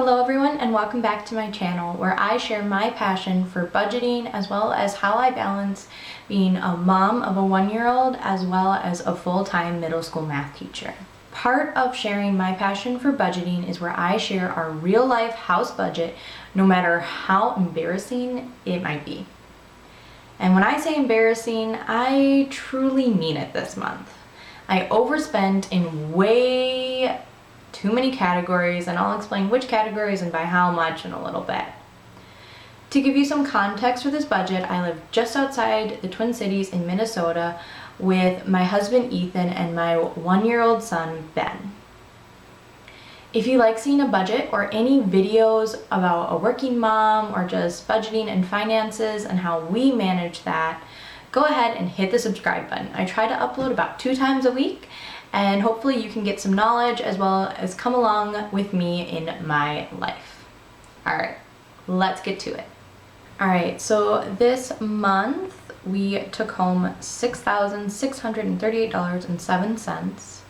Hello everyone and welcome back to my channel where I share my passion for budgeting as well as how I balance being a mom of a 1-year-old as well as a full-time middle school math teacher. Part of sharing my passion for budgeting is where I share our real life house budget no matter how embarrassing it might be. And when I say embarrassing, I truly mean it this month. I overspent in way too many categories, and I'll explain which categories and by how much in a little bit. To give you some context for this budget, I live just outside the Twin Cities in Minnesota with my husband Ethan and my 1-year-old son Ben. If you like seeing a budget or any videos about a working mom or just budgeting and finances and how we manage that, go ahead and hit the subscribe button. I try to upload about 2 times a week, and hopefully you can get some knowledge as well as come along with me in my life. All right, let's get to it. All right, so this month we took home $6,638.07.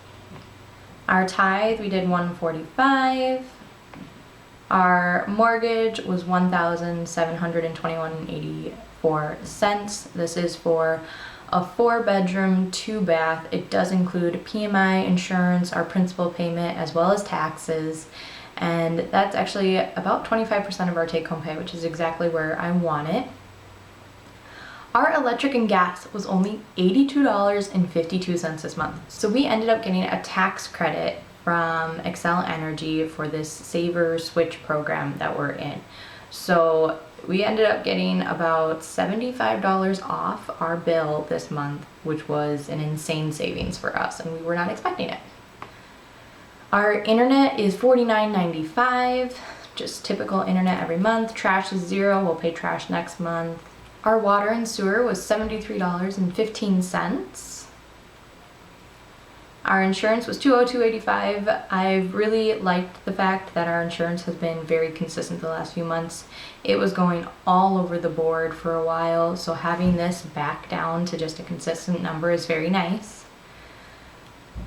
Our tithe, we did $145. Our mortgage was $1,721.84. This is for a 4-bedroom, 2-bath. It does include PMI insurance, our principal payment, as well as taxes. And that's actually about 25% of our take-home pay, which is exactly where I want it. Our electric and gas was only $82.52 this month. So we ended up getting a tax credit from Xcel Energy for this Saver Switch program that we're in. So we ended up getting about $75 off our bill this month, which was an insane savings for us, and we were not expecting it. Our internet is $49.95, just typical internet every month. Trash is $0, we'll pay trash next month. Our water and sewer was $73.15. Our insurance was $202.85. I've really liked the fact that our insurance has been very consistent the last few months. It was going all over the board for a while, so having this back down to just a consistent number is very nice.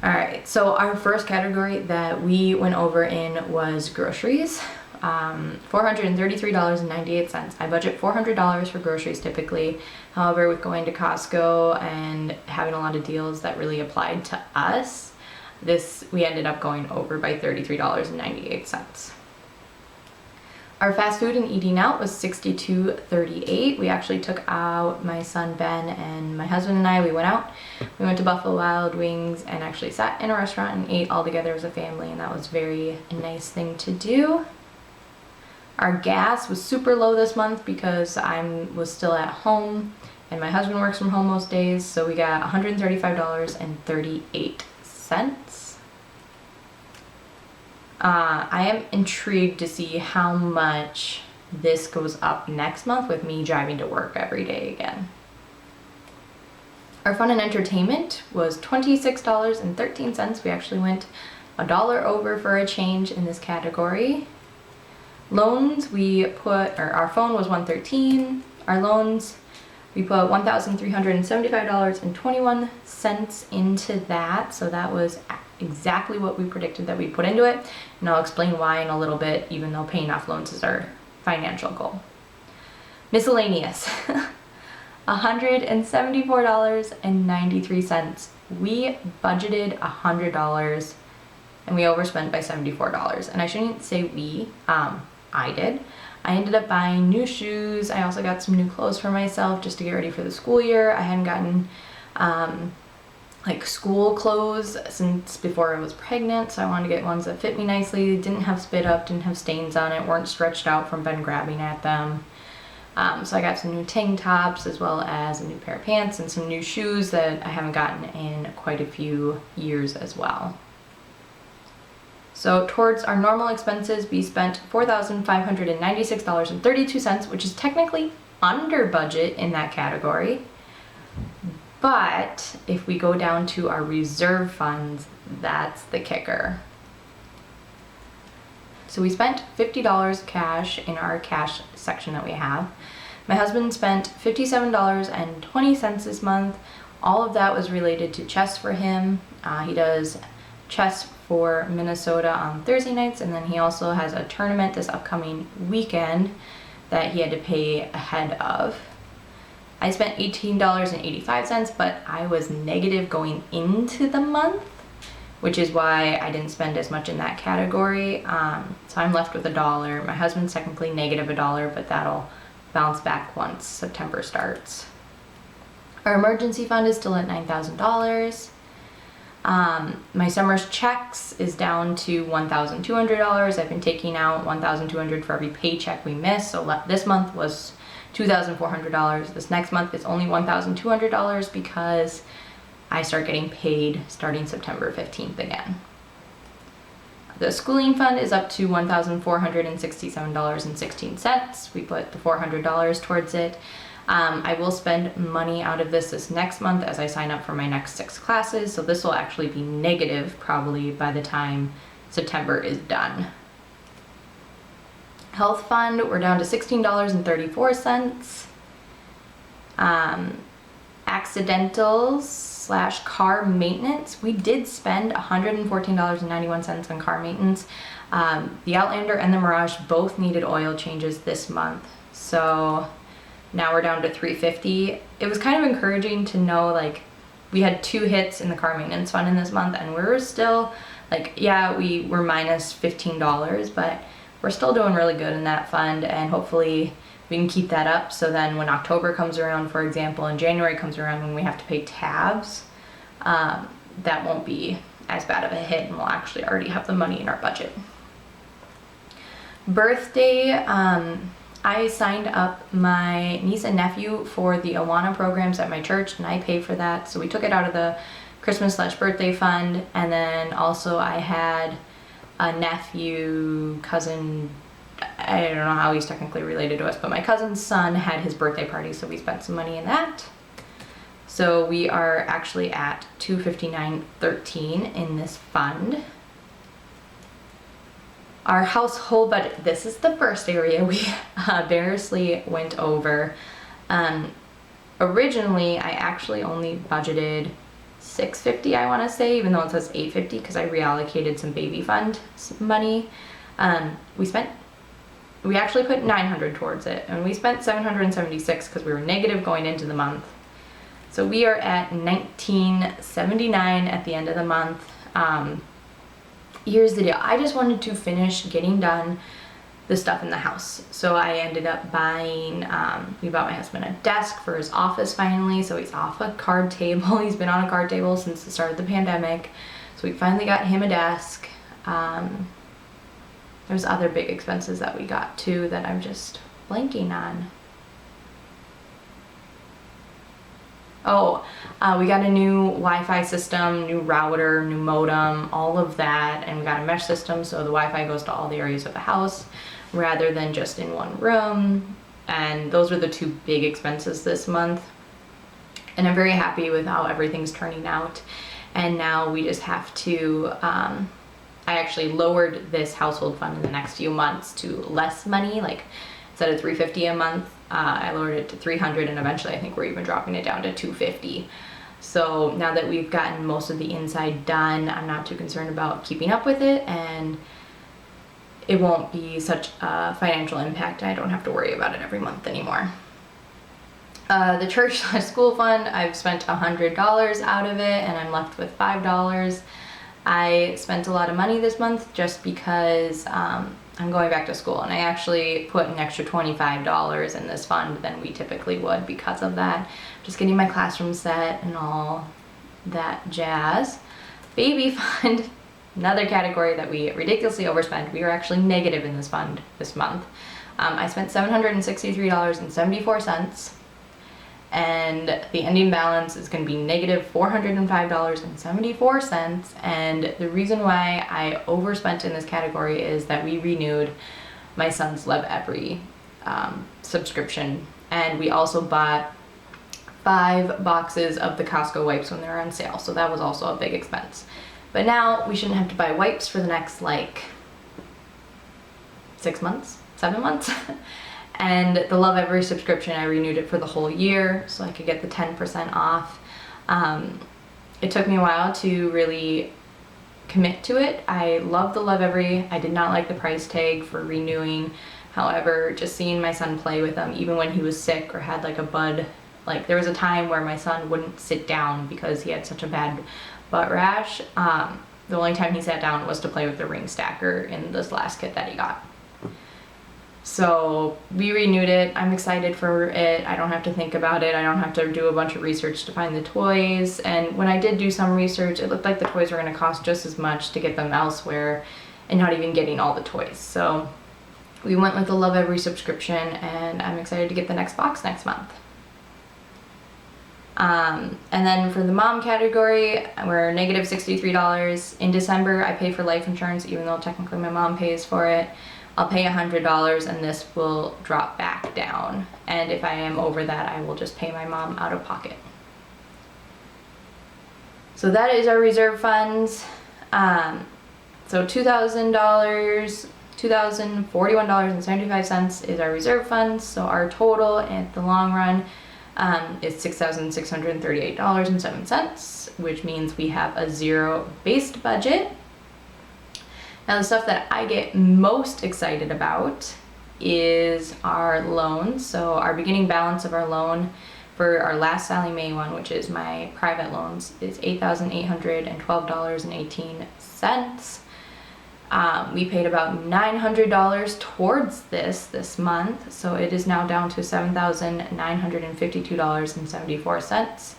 All right, so our first category that we went over in was groceries. $433.98. I budget $400 for groceries typically. However, with going to Costco and having a lot of deals that really applied to us, we ended up going over by $33.98. Our fast food and eating out was $62.38. We actually took out my son Ben and my husband and I. We went out. We went to Buffalo Wild Wings and actually sat in a restaurant and ate all together as a family, and that was a nice thing to do. Our gas was super low this month because I was still at home and my husband works from home most days, so we got $135.38. I am intrigued to see how much this goes up next month with me driving to work every day again. Our fun and entertainment was $26.13. We actually went $1 over for a change in this category. Loans, our phone was $113. Our loans, we put $1,375.21 into that. So that was exactly what we predicted that we'd put into it. And I'll explain why in a little bit, even though paying off loans is our financial goal. Miscellaneous, $174.93. We budgeted $100 and we overspent by $74. And I shouldn't say we, I did. I ended up buying new shoes. I also got some new clothes for myself just to get ready for the school year. I hadn't gotten school clothes since before I was pregnant, so I wanted to get ones that fit me nicely, didn't have spit up, didn't have stains on it, weren't stretched out from Ben grabbing at them. So I got some new tank tops as well as a new pair of pants and some new shoes that I haven't gotten in quite a few years as well. So towards our normal expenses, we spent $4,596.32, which is technically under budget in that category. But if we go down to our reserve funds, that's the kicker. So we spent $50 cash in our cash section that we have. My husband spent $57.20 this month. All of that was related to chess for him. He does chess for Minnesota on Thursday nights, and then he also has a tournament this upcoming weekend that he had to pay ahead of. I spent $18.85, but I was negative going into the month, which is why I didn't spend as much in that category. So I'm left with $1. My husband's technically negative $1, but that'll bounce back once September starts. Our emergency fund is still at $9,000. My summer's checks is down to $1,200. I've been taking out $1,200 for every paycheck we miss. So this month was $2,400. This next month is only $1,200 because I start getting paid starting September 15th again. The schooling fund is up to $1,467.16. We put the $400 towards it. I will spend money out of this next month as I sign up for my next 6 classes, so this will actually be negative probably by the time September is done. Health fund, we're down to $16.34. Accidentals / car maintenance, we did spend $114.91 on car maintenance. The Outlander and the Mirage both needed oil changes this month, so now we're down to $350. It was kind of encouraging to know, like, we had 2 hits in the car maintenance fund in this month, and we were still, like, yeah, we were minus $15, but we're still doing really good in that fund, and hopefully we can keep that up, so then when October comes around, for example, and January comes around when we have to pay tabs, that won't be as bad of a hit, and we'll actually already have the money in our budget. Birthday, I signed up my niece and nephew for the Awana programs at my church, and I pay for that, so we took it out of the Christmas / birthday fund, and then also I had a nephew, cousin, I don't know how he's technically related to us, but my cousin's son had his birthday party, so we spent some money in that. So we are actually at $259.13 in this fund. Our household budget, this is the first area we variously went over. Originally, I actually only budgeted $650, I want to say, even though it says $850, because I reallocated some baby fund money. We actually put $900 towards it, and we spent $776 because we were negative going into the month. So we are at $1979 at the end of the month. Here's the deal. I just wanted to finish getting done the stuff in the house. So I ended up buying, we bought my husband a desk for his office finally, so he's off a card table. He's been on a card table since the start of the pandemic. So we finally got him a desk. There's other big expenses that we got too that I'm just blanking on. We got a new Wi-Fi system, new router, new modem, all of that, and we got a mesh system, so the Wi-Fi goes to all the areas of the house rather than just in one room, and those are the 2 big expenses this month. And I'm very happy with how everything's turning out, and now we just have to, I actually lowered this household fund in the next few months to less money, like instead of $350 a month, I lowered it to $300, and eventually I think we're even dropping it down to $250. So now that we've gotten most of the inside done, I'm not too concerned about keeping up with it, and it won't be such a financial impact. I don't have to worry about it every month anymore. The church / school fund, I've spent $100 out of it, and I'm left with $5. I spent a lot of money this month just because I'm going back to school, and I actually put an extra $25 in this fund than we typically would because of that. Just getting my classroom set and all that jazz. Baby fund, another category that we ridiculously overspent. We were actually negative in this fund this month. I spent $763.74, and the ending balance is going to be negative $405.74. And the reason why I overspent in this category is that we renewed my son's Love Every subscription, and we also bought 5 boxes of the Costco wipes when they were on sale, so that was also a big expense. But now we shouldn't have to buy wipes for the next 7 months. And the Love Every subscription, I renewed it for the whole year so I could get the 10% off. It took me a while to really commit to it. I love the Lovevery. I did not like the price tag for renewing. However, just seeing my son play with them, even when he was sick or had like a bud, like there was a time where my son wouldn't sit down because he had such a bad butt rash. The only time he sat down was to play with the ring stacker in this last kit that he got. So we renewed it. I'm excited for it. I don't have to think about it. I don't have to do a bunch of research to find the toys. And when I did do some research, it looked like the toys were going to cost just as much to get them elsewhere and not even getting all the toys. So we went with the Lovevery subscription, and I'm excited to get the next box next month. And then for the mom category, we're negative $63. In December, I pay for life insurance, even though technically my mom pays for it. I'll pay $100 and this will drop back down. And if I am over that, I will just pay my mom out of pocket. So that is our reserve funds. So $2,000, $2,041.75 is our reserve funds. So our total at the long run is $6,638.07, which means we have a zero-based budget. Now the stuff that I get most excited about is our loans. So our beginning balance of our loan for our last Sallie Mae one, which is my private loans, is $8,812.18. We paid about $900 towards this month, so it is now down to $7,952.74.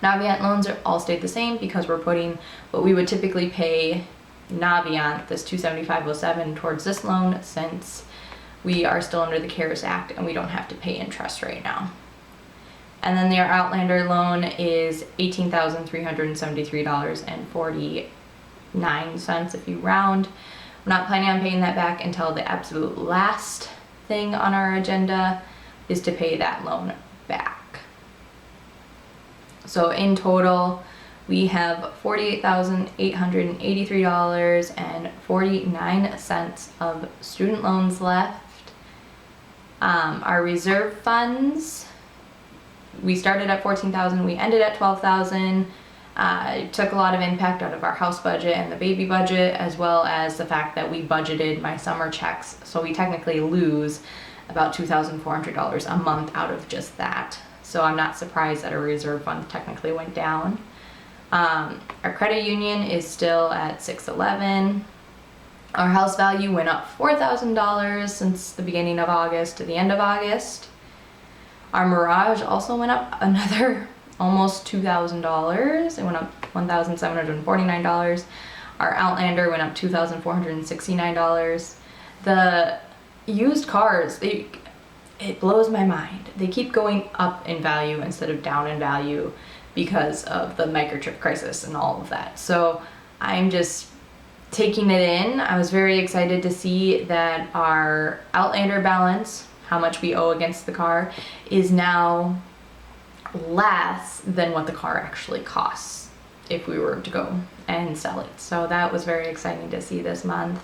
Navient loans are all stayed the same because we're putting what we would typically pay Navient, this $275.07, towards this loan, since we are still under the CARES Act and we don't have to pay interest right now. And then their Outlander loan is $18,373.49 if you round. I'm not planning on paying that back until the absolute last thing on our agenda is to pay that loan back. So in total, we have $48,883.49 of student loans left. Our reserve funds, we started at $14,000, we ended at $12,000. It took a lot of impact out of our house budget and the baby budget, as well as the fact that we budgeted my summer checks. So we technically lose about $2,400 a month out of just that. So I'm not surprised that our reserve fund technically went down. Our credit union is still at $611. Our house value went up $4,000 since the beginning of August to the end of August. Our Mirage also went up another almost $2,000. It went up $1,749. Our Outlander went up $2,469. The used cars, it blows my mind. They keep going up in value instead of down in value because of the microchip crisis and all of that. So I'm just taking it in. I was very excited to see that our Outlander balance, how much we owe against the car, is now less than what the car actually costs if we were to go and sell it. So that was very exciting to see this month.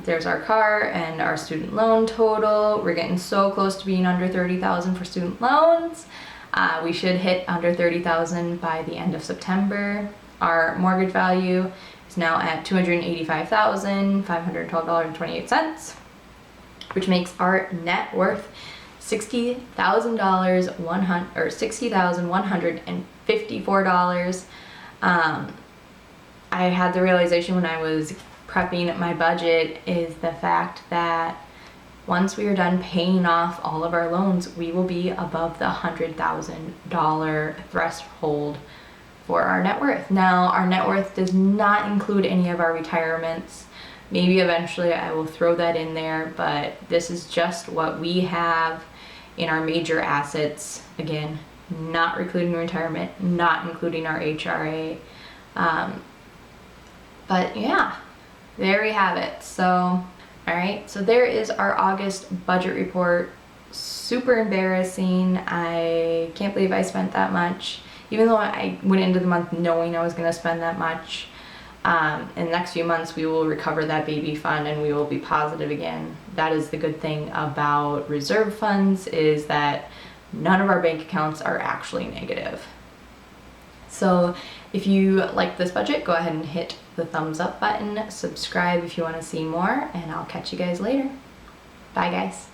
There's our car and our student loan total. We're getting so close to being under $30,000 for student loans. We should hit under $30,000 by the end of September. Our mortgage value is now at $285,512.28, which makes our net worth $60,154. I had the realization when I was prepping my budget is the fact that once we are done paying off all of our loans, we will be above the $100,000 threshold for our net worth. Now, our net worth does not include any of our retirements. Maybe eventually I will throw that in there, but this is just what we have in our major assets. Again, not including retirement, not including our HRA. But yeah, there we have it. So, all right, so there is our August budget report. Super embarrassing. I can't believe I spent that much, even though I went into the month knowing I was going to spend that much. In the next few months, we will recover that baby fund and we will be positive again. That is the good thing about reserve funds, is that none of our bank accounts are actually negative. So if you like this budget, go ahead and hit the thumbs up button, subscribe if you want to see more, and I'll catch you guys later. Bye guys.